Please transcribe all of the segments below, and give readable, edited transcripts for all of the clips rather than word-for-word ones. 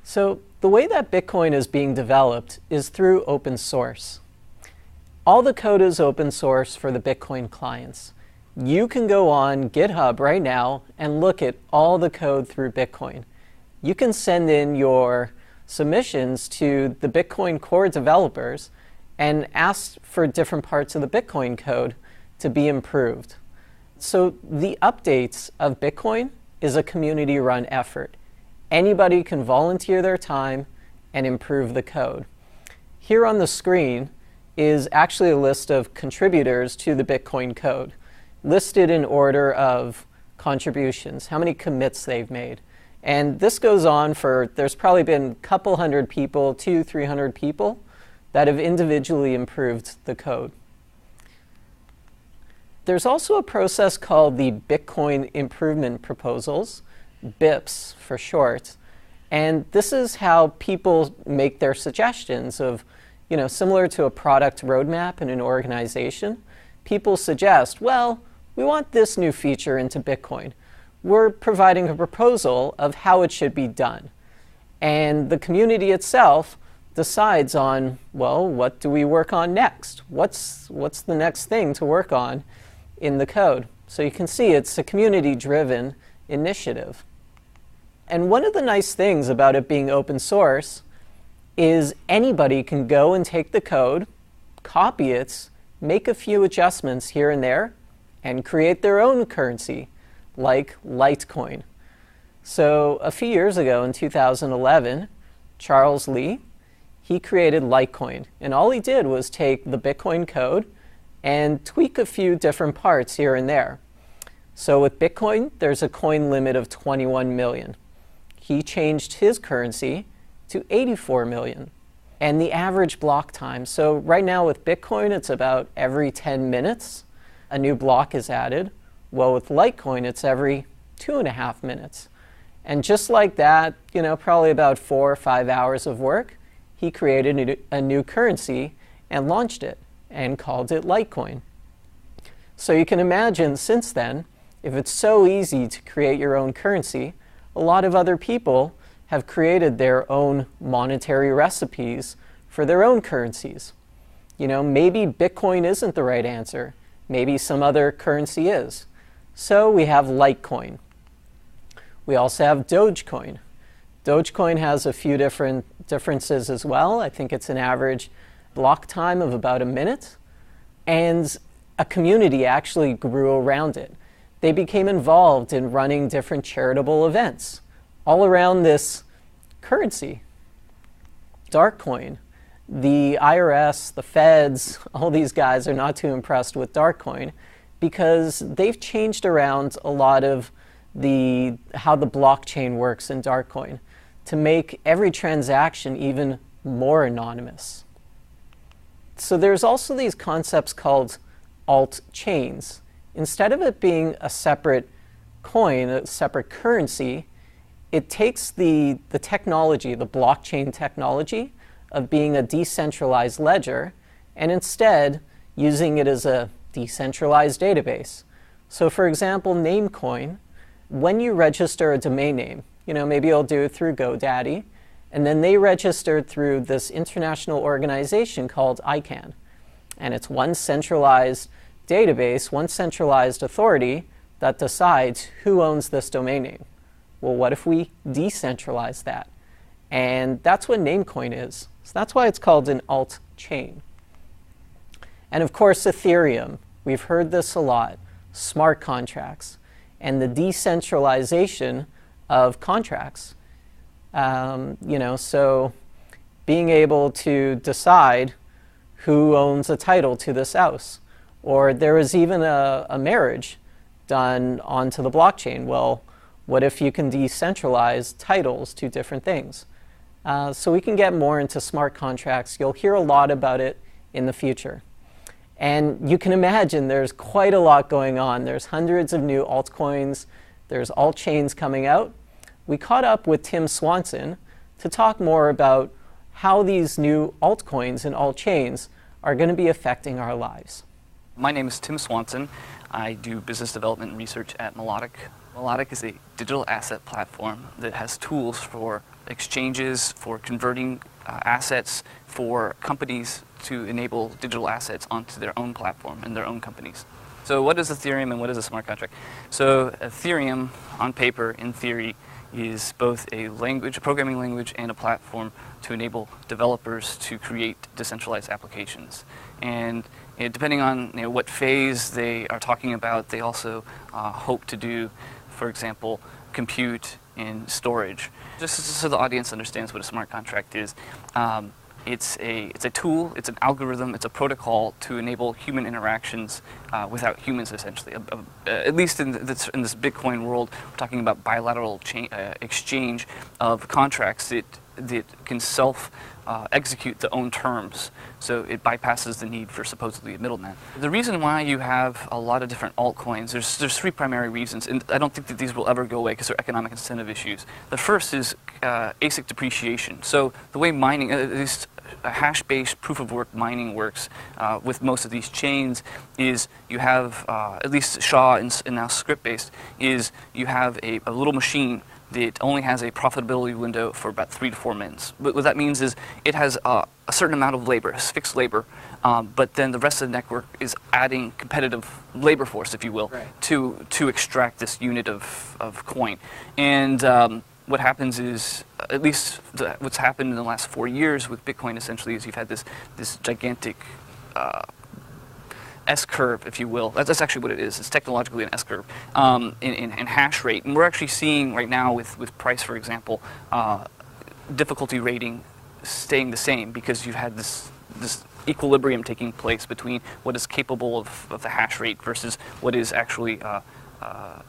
So the way that Bitcoin is being developed is through open source. All the code is open source for the Bitcoin clients. You can go on GitHub right now and look at all the code through Bitcoin. You can send in your submissions to the Bitcoin core developers and ask for different parts of the Bitcoin code to be improved. So the updates of Bitcoin is a community-run effort. Anybody can volunteer their time and improve the code. Here on the screen is actually a list of contributors to the Bitcoin code, listed in order of contributions, how many commits they've made. And this goes on for, there's probably been a couple hundred people, 200-300 people that have individually improved the code. There's also a process called the Bitcoin Improvement Proposals, BIPs for short. And this is how people make their suggestions of, similar to a product roadmap in an organization. People suggest, well, we want this new feature into Bitcoin. We're providing a proposal of how it should be done. And the community itself decides on, well, what do we work on next? What's the next thing to work on in the code? So you can see it's a community-driven initiative. And one of the nice things about it being open source is anybody can go and take the code, copy it, make a few adjustments here and there, and create their own currency, like Litecoin. So a few years ago, in 2011, Charles Lee, he created Litecoin. And all he did was take the Bitcoin code and tweak a few different parts here and there. So with Bitcoin, there's a coin limit of 21 million. He changed his currency to 84 million. And the average block time, so right now with Bitcoin, it's about every 10 minutes a new block is added. Well, with Litecoin, it's every 2.5 minutes. And just like that, probably about 4 or 5 hours of work, he created a new currency and launched it and called it Litecoin. So you can imagine since then, if it's so easy to create your own currency, a lot of other people have created their own monetary recipes for their own currencies. Maybe Bitcoin isn't the right answer. Maybe some other currency is. So we have Litecoin. We also have Dogecoin. Dogecoin has a few different differences as well. I think it's an average block time of about a minute. And a community actually grew around it. They became involved in running different charitable events all around this currency. Darkcoin. The IRS, the feds, all these guys are not too impressed with Darkcoin because they've changed around a lot of how the blockchain works in Darkcoin to make every transaction even more anonymous. So there's also these concepts called alt chains. Instead of it being a separate coin, a separate currency, it takes the technology, the blockchain technology of being a decentralized ledger, and instead using it as a decentralized database. So for example, Namecoin, when you register a domain name, maybe you'll do it through GoDaddy, and then they registered through this international organization called ICANN. And it's one centralized database, one centralized authority that decides who owns this domain name. Well, what if we decentralize that? And that's what Namecoin is. So that's why it's called an alt chain. And of course, Ethereum. We've heard this a lot. Smart contracts and the decentralization of contracts. So being able to decide who owns a title to this house. Or there was even a marriage done onto the blockchain. Well, what if you can decentralize titles to different things? So we can get more into smart contracts. You'll hear a lot about it in the future. And you can imagine there's quite a lot going on. There's hundreds of new altcoins. There's alt chains coming out. We caught up with Tim Swanson to talk more about how these new altcoins and alt chains are going to be affecting our lives. My name is Tim Swanson. I do business development and research at Melodic. Melodic is a digital asset platform that has tools for exchanges, for converting assets, for companies to enable digital assets onto their own platform and their own companies. So what is Ethereum and what is a smart contract? So Ethereum, on paper, in theory, is both a language, a programming language, and a platform to enable developers to create decentralized applications. And depending on what phase they are talking about, they also hope to do, for example, compute and storage. Just so the audience understands what a smart contract is, it's a tool, it's an algorithm, it's a protocol to enable human interactions without humans, essentially. At least in this Bitcoin world, we're talking about bilateral exchange of contracts that can execute their own terms, so it bypasses the need for supposedly a middleman. The reason why you have a lot of different altcoins, there's three primary reasons, and I don't think that these will ever go away because they're economic incentive issues. The first is ASIC depreciation. So the way mining, at least hash-based proof-of-work mining works with most of these chains is you have, at least SHA and now script-based, is you have a little machine that only has a profitability window for about 3 to 4 minutes. What that means is it has a certain amount of labor, it's fixed labor, but then the rest of the network is adding competitive labor force, if you will, right, to extract this unit of coin. And what happens is, at least what's happened in the last 4 years with Bitcoin essentially is you've had this gigantic S-curve, if you will. That's actually what it is. It's technologically an S-curve in hash rate. And we're actually seeing right now with price, for example, difficulty rating staying the same because you've had this equilibrium taking place between what is capable of the hash rate versus what is actually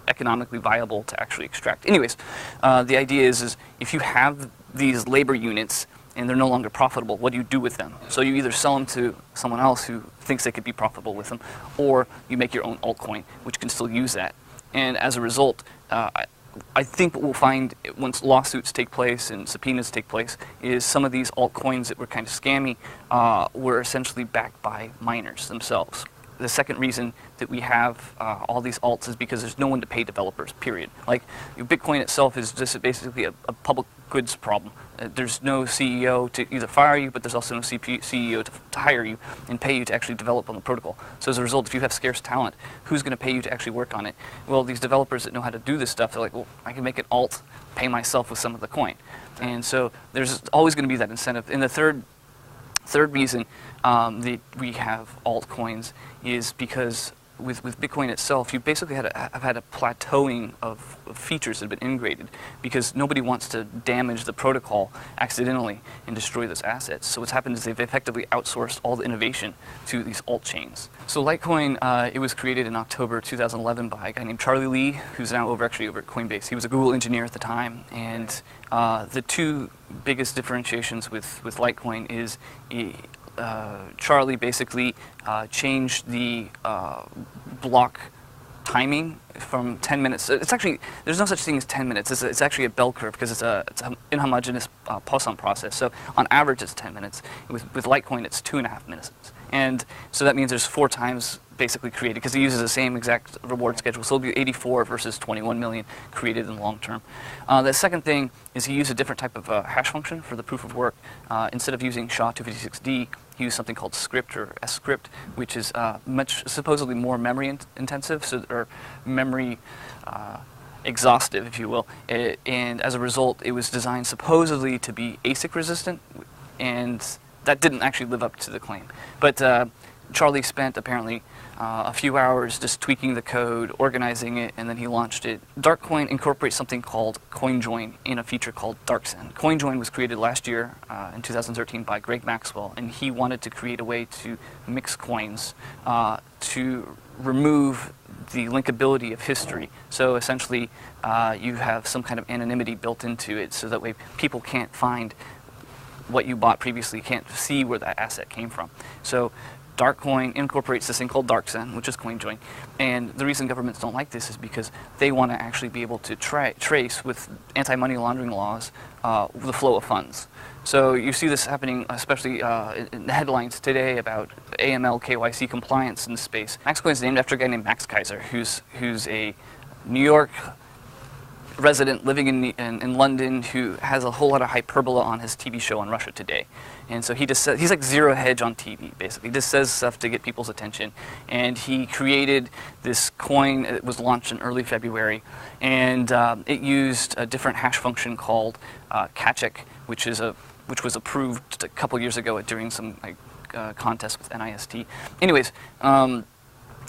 economically viable to actually extract. Anyways, the idea is if you have these labor units and they're no longer profitable, what do you do with them? So you either sell them to someone else who thinks they could be profitable with them, or you make your own altcoin, which can still use that. And as a result, I think what we'll find once lawsuits take place and subpoenas take place is some of these altcoins that were kind of scammy were essentially backed by miners themselves. The second reason that we have all these alts is because there's no one to pay developers, period. Like, Bitcoin itself is just basically a public goods problem. There's no CEO to either fire you, but there's also no CEO to hire you and pay you to actually develop on the protocol. So as a result, if you have scarce talent, who's going to pay you to actually work on it? Well, these developers that know how to do this stuff, they're like, well, I can make an alt, pay myself with some of the coin. And so there's always going to be that incentive. And the third reason that we have altcoins is because with Bitcoin itself, you basically have had a plateauing of features that have been integrated because nobody wants to damage the protocol accidentally and destroy those assets. So what's happened is they've effectively outsourced all the innovation to these alt chains. So Litecoin, it was created in October 2011 by a guy named Charlie Lee, who's now actually over at Coinbase. He was a Google engineer at the time, and the two biggest differentiations with Litecoin is Charlie basically changed the block timing from 10 minutes. It's actually, there's no such thing as 10 minutes. It's actually a bell curve because it's an inhomogeneous Poisson process. So on average, it's 10 minutes. With Litecoin, it's 2.5 minutes. And so that means there's 4 times basically created because he uses the same exact reward schedule. So it'll be 84 versus 21 million created in the long term. The second thing is he used a different type of hash function for the proof of work. Instead of using SHA-256D, he used something called script or S-script, which is supposedly more memory intensive, or memory exhaustive, if you will. And as a result, it was designed supposedly to be ASIC resistant, and that didn't actually live up to the claim. But Charlie spent apparently a few hours just tweaking the code, organizing it, and then he launched it. Darkcoin incorporates something called CoinJoin in a feature called DarkSend. CoinJoin was created last year in 2013 by Greg Maxwell, and he wanted to create a way to mix coins to remove the linkability of history. So essentially, you have some kind of anonymity built into it, so that way people can't find what you bought previously, can't see where that asset came from. So Darkcoin incorporates this thing called DarkSend, which is CoinJoin. And the reason governments don't like this is because they want to actually be able to trace with anti-money laundering laws the flow of funds. So you see this happening, especially in the headlines today about AML KYC compliance in the space. Maxcoin is named after a guy named Max Kaiser, who's a New York resident living in London who has a whole lot of hyperbole on his TV show on Russia Today. And so he just says, he's like Zero Hedge on TV, basically. He just says stuff to get people's attention. And he created this coin. It was launched in early February. And it used a different hash function called Kachek, which was approved a couple years ago during some contest with NIST. Anyways,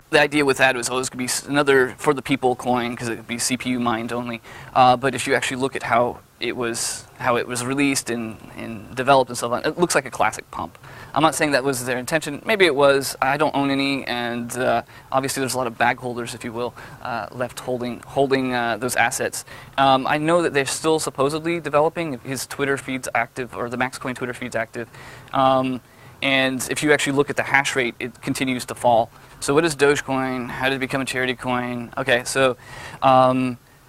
the idea with that was, this could be another for the people coin because it could be CPU mined only. But if you actually look at how it was released and developed and stuff like that, it looks like a classic pump. I'm not saying that was their intention. Maybe it was. I don't own any, and obviously there's a lot of bag holders, if you will, left holding those assets. I know that they're still supposedly developing. His Twitter feed's active, or the MaxCoin Twitter feed's active. And if you actually look at the hash rate, it continues to fall. So what is Dogecoin? How did it become a charity coin? Okay, so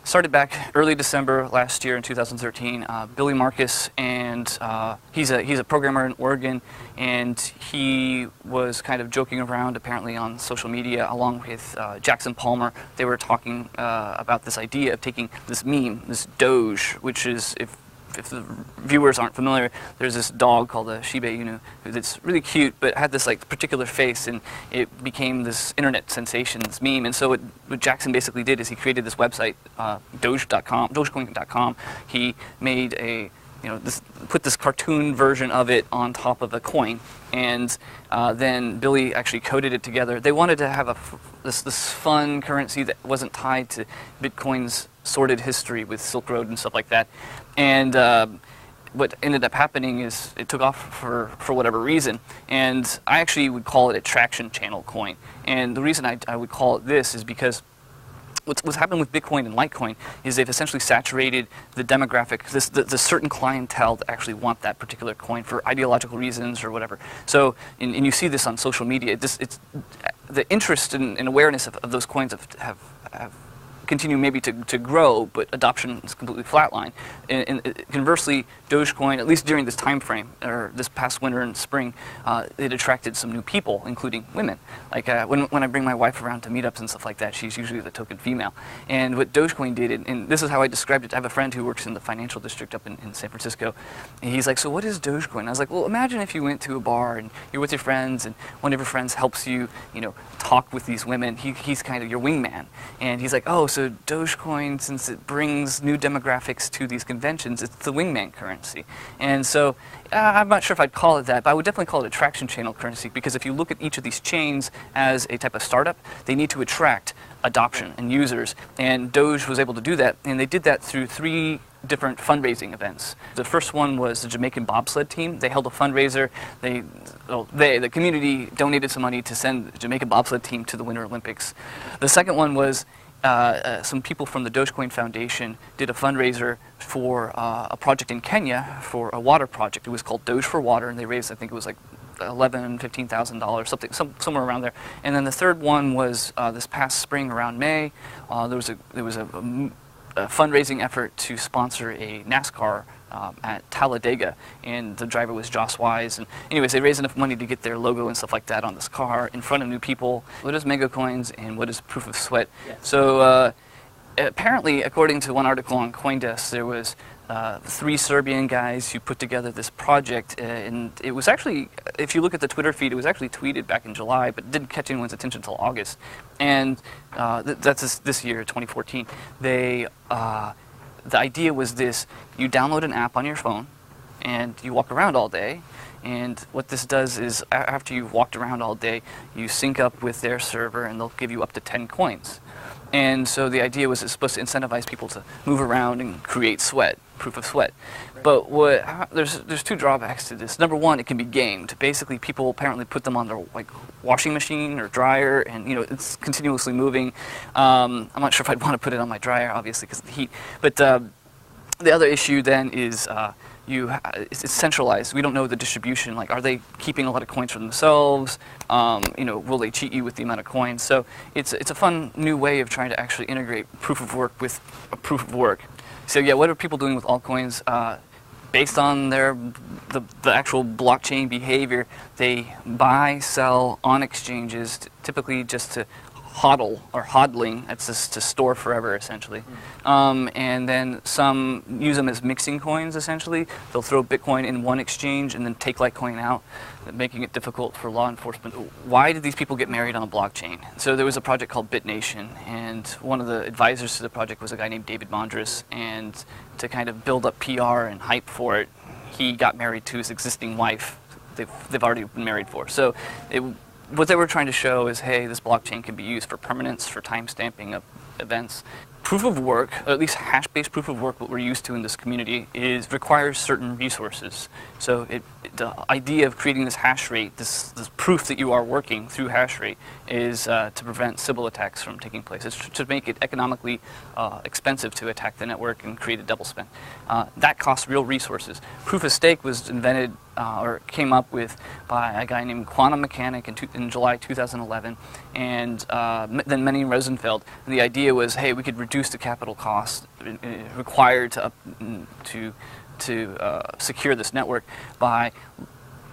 started back early December last year in 2013. Billy Marcus, and he's a programmer in Oregon, and he was kind of joking around apparently on social media along with Jackson Palmer. They were talking about this idea of taking this meme, this Doge, which is, if the viewers aren't familiar, there's this dog called a Shiba Inu that's really cute, but had this particular face, and it became this internet sensation, this meme. And so what Jackson basically did is he created this website, Dogecoin.com. He made put this cartoon version of it on top of a coin, and then Billy actually coded it together. They wanted to have this fun currency that wasn't tied to Bitcoin's sordid history with Silk Road and stuff like that. And what ended up happening is it took off for whatever reason, and I actually would call it a traction channel coin. And the reason I would call it this is because what's happened with Bitcoin and Litecoin is they've essentially saturated the demographic, the certain clientele that actually want that particular coin for ideological reasons or whatever. So, and you see this on social media. It's the interest and awareness of those coins have continue maybe to grow, but adoption is completely flatlined. And conversely, Dogecoin, at least during this time frame, or this past winter and spring, it attracted some new people, including women. Like when I bring my wife around to meetups and stuff like that, she's usually the token female. And what Dogecoin did, and this is how I described it. I have a friend who works in the financial district up in San Francisco, and he's like, so what is Dogecoin? I was like, well, imagine if you went to a bar and you're with your friends, and one of your friends helps you, talk with these women. He's kind of your wingman. And he's like, oh, so Dogecoin, since it brings new demographics to these conventions, it's the wingman currency. And so I'm not sure if I'd call it that, but I would definitely call it a traction channel currency, because if you look at each of these chains as a type of startup, they need to attract adoption and users. And Doge was able to do that, and they did that through 3 different fundraising events. The first one was the Jamaican bobsled team. They held a fundraiser. The community donated some money to send the Jamaican bobsled team to the Winter Olympics. The second one was some people from the Dogecoin Foundation did a fundraiser for a project in Kenya for a water project. It was called Doge for Water, and they raised, I think it was like $15,000, somewhere around there. And then the third one was this past spring around May. There was a fundraising effort to sponsor a NASCAR at Talladega, and the driver was Joss Wise. And anyways, they raised enough money to get their logo and stuff like that on this car in front of new people. What is Megacoins and what is proof of sweat? Yeah. So apparently, according to one article on CoinDesk, there was 3 Serbian guys who put together this project, and it was actually, if you look at the Twitter feed, it was actually tweeted back in July, but didn't catch anyone's attention until August. And that's this year, 2014. The idea was this: you download an app on your phone, and you walk around all day. And what this does is, after you've walked around all day, you sync up with their server, and they'll give you up to 10 coins. And so the idea was it's supposed to incentivize people to move around and create sweat, proof of sweat. Right. But there's 2 drawbacks to this. Number one, it can be gamed. Basically, people apparently put them on their washing machine or dryer, and it's continuously moving. I'm not sure if I'd want to put it on my dryer, obviously, because of the heat. But the other issue then is it's centralized. We don't know the distribution. Like, are they keeping a lot of coins for themselves? Will they cheat you with the amount of coins? So it's a fun new way of trying to actually integrate proof of work with a proof of work. So yeah, what are people doing with altcoins? Based on the actual blockchain behavior, they buy, sell on exchanges, typically just to hodl or hodling. That's just to store forever, essentially. And then some use them as mixing coins, essentially. They'll throw Bitcoin in one exchange and then take Litecoin out, making it difficult for law enforcement. Why did these people get married on a blockchain? So there was a project called Bitnation, and one of the advisors to the project was a guy named David Mondras, and to kind of build up PR and hype for it, he got married to his existing wife. They've already been married for. So what they were trying to show is, hey, this blockchain can be used for permanence, for time stamping of events. Proof of work, or at least hash-based proof of work, what we're used to in this community, requires certain resources. So the idea of creating this hash rate, this proof that you are working through hash rate, is to prevent Sybil attacks from taking place. It's to make it economically expensive to attack the network and create a double spend. That costs real resources. Proof of stake was invented or came up with by a guy named Quantum Mechanic in July 2011, and then Manny Rosenfeld. And the idea was, hey, we could reduce the capital cost required to secure this network by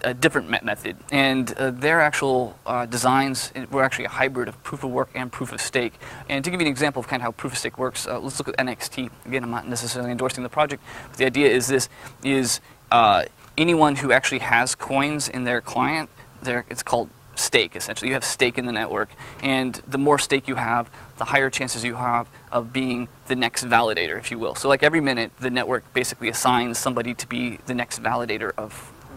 a different method. And their actual designs were actually a hybrid of proof of work and proof of stake. And to give you an example of kind of how proof of stake works, let's look at NXT. Again, I'm not necessarily endorsing the project, but the idea is this: anyone who actually has coins in their client, it's called stake, essentially. You have stake in the network, and the more stake you have, the higher chances you have of being the next validator, if you will. So like every minute, the network basically assigns somebody to be the next validator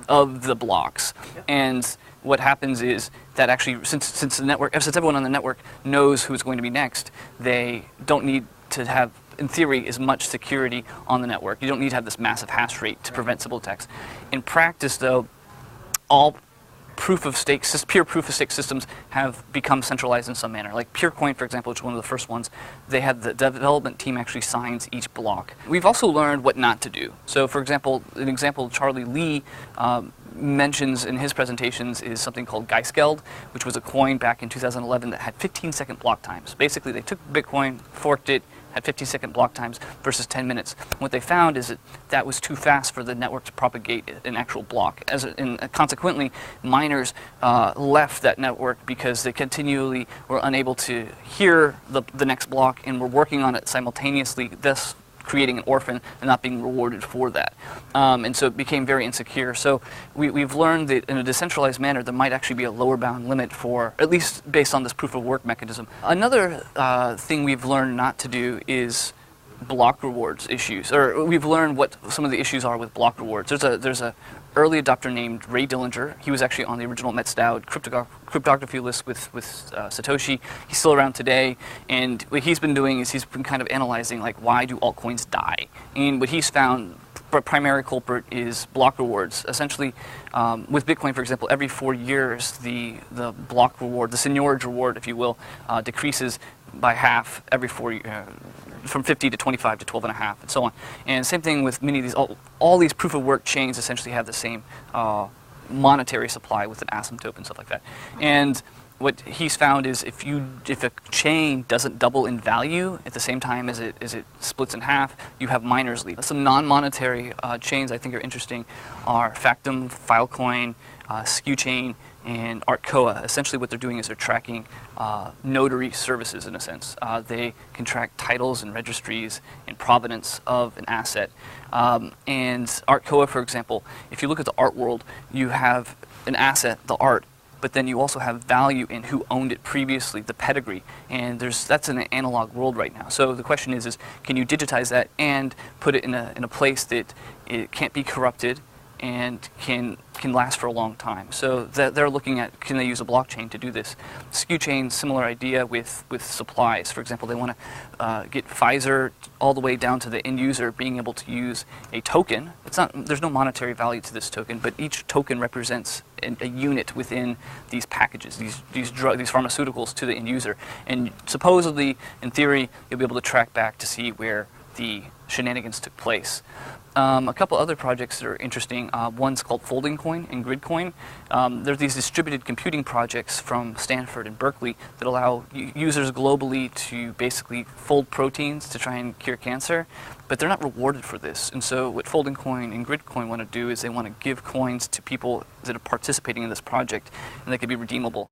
of the blocks. Yep. And what happens is that actually, since everyone on the network knows who's going to be next, they don't need to have, in theory, as much security on the network. You don't need to have this massive hash rate to prevent Sybil attacks. In practice, though, all pure proof of stake systems have become centralized in some manner. Like PureCoin, for example, which is one of the first ones, they had the development team actually signs each block. We've also learned what not to do. So, for example, an example Charlie Lee mentions in his presentations is something called Geisgeld, which was a coin back in 2011 that had 15-second block times. Basically, they took Bitcoin, forked it, had 15-second block times versus 10 minutes. And what they found is that was too fast for the network to propagate an actual block. And consequently, miners left that network because they continually were unable to hear the next block and were working on it simultaneously, thus creating an orphan and not being rewarded for that. And so it became very insecure. So we've learned that in a decentralized manner, there might actually be a lower bound limit for, at least based on this proof of work mechanism. Another thing we've learned not to do is block rewards issues, or we've learned what some of the issues are with block rewards. There's a early adopter named Ray Dillinger. He was actually on the original Metzdao cryptography list with Satoshi. He's still around today, and what he's been doing is he's been kind of analyzing, like, why do altcoins die? And what he's found, the primary culprit is block rewards. Essentially, with Bitcoin, for example, every 4 years, the block reward, the seigniorage reward, if you will, decreases by half every 4 years. From 50 to 25 to 12.5, and so on. And same thing with many of these, all these proof of work chains essentially have the same monetary supply with an asymptote and stuff like that. And what he's found is if a chain doesn't double in value at the same time as it splits in half, you have miners leave. Some non-monetary chains I think are interesting are Factom, Filecoin, SkuChain, and Artcoa. Essentially what they're doing is they're tracking notary services in a sense. They can track titles and registries and provenance of an asset. And Artcoa, for example, if you look at the art world, you have an asset, the art, but then you also have value in who owned it previously, the pedigree. And that's an analog world right now. So the question is can you digitize that and put it in a place that it can't be corrupted and can last for a long time. So they're looking at, can they use a blockchain to do this? SkuChain, similar idea with supplies. For example, they want to get Pfizer all the way down to the end user being able to use a token. There's no monetary value to this token, but each token represents a unit within these packages, these pharmaceuticals to the end user. And supposedly, in theory, you'll be able to track back to see where the shenanigans took place. A couple other projects that are interesting. One's called Folding Coin and Gridcoin. There's these distributed computing projects from Stanford and Berkeley that allow users globally to basically fold proteins to try and cure cancer, but they're not rewarded for this. And so what Folding Coin and Gridcoin want to do is they want to give coins to people that are participating in this project, and they could be redeemable.